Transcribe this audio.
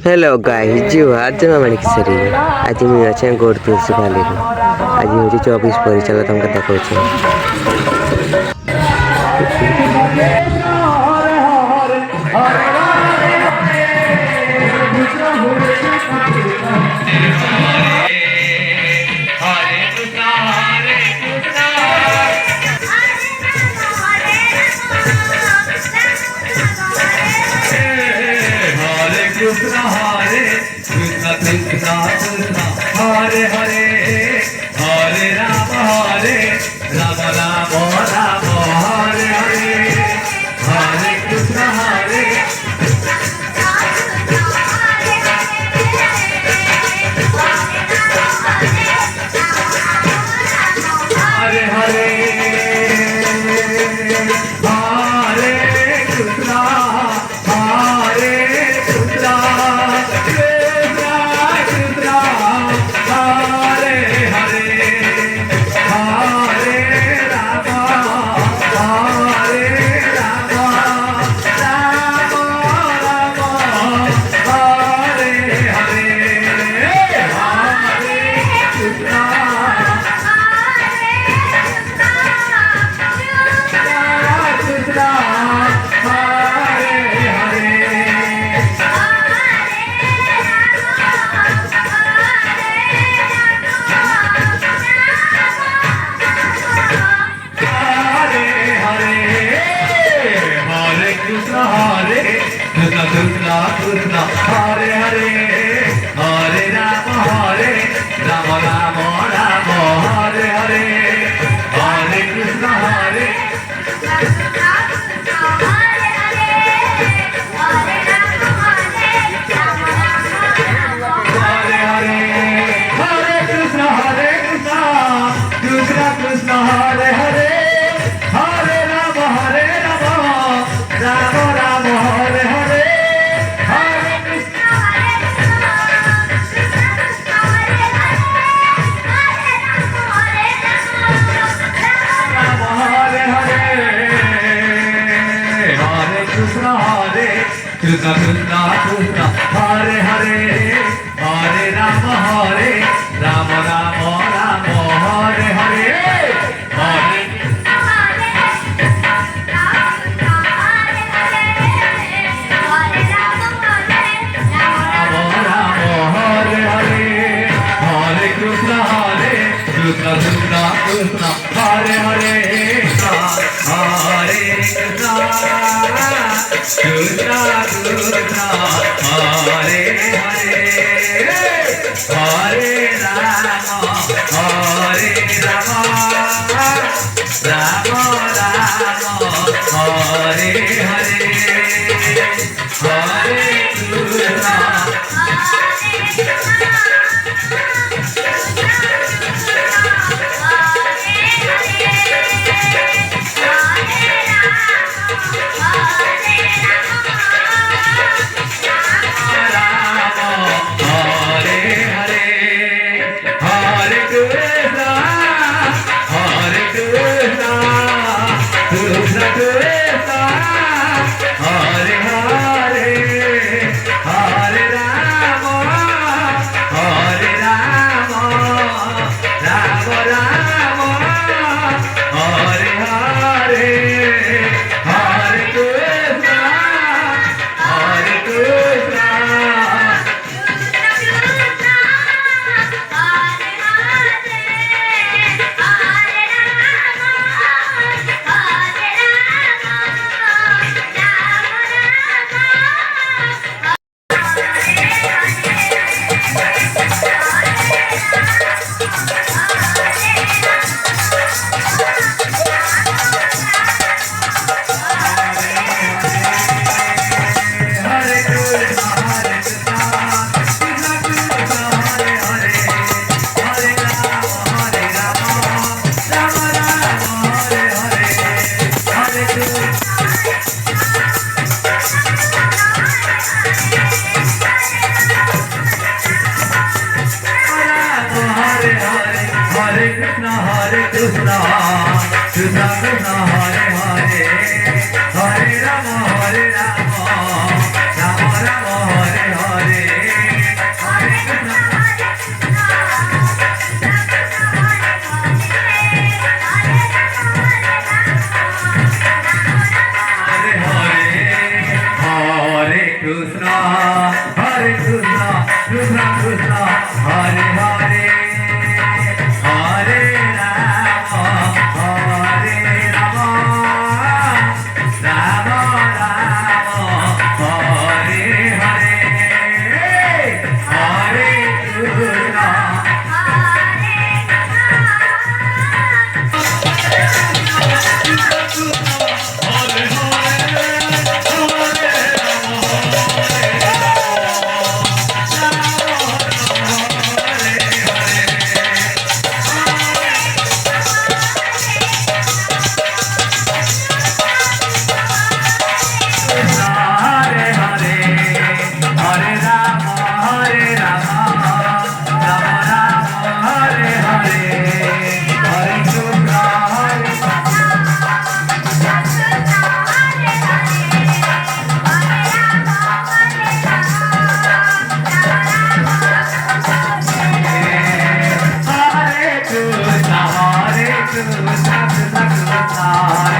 hello guys जुहार जमा माणिक सरी आज मी अच्छे गोड़ तुलसी भाली आज हूँ 24 परी चलो तुमको देखा कृष्ण हरे कृष्ण कृष्ण कृष्ण हरे हरे हरे राम राम राम हरे हरे हरे कृष्ण हरे हरे हरे कृष्ण हरे हरे हरे राम राम हरे हरे हरे कृष्ण हरे कृष्ण हरे हरे हरे राम राम हरे हरे हरे कृष्ण राम हरे हरे हरे कृष्ण हरे Krishna Krishna Krishna Hare Hare Hare Ram Ram Hare Hare Hare Krishna Krishna Krishna Hare Hare Hare Krishna Krishna Krishna Hare Hare Hare Ram Hare Hare Hare Krishna Krishna Krishna Krishna Krishna Hare Hare Hare Rama Hare Rama Rama Rama Hare Hare Hare Krishna Hare Hare Hare Krishna Hare Krishna Krishna Krishna Hare Hare Hare Rama Hare Rama Rama Rama Hare Hare Hare Krishna Hare Hare Hare Rama Hare Rama Rama Rama Hare Hare Hare Krishna Hare Hare Krishna Krishna Krishna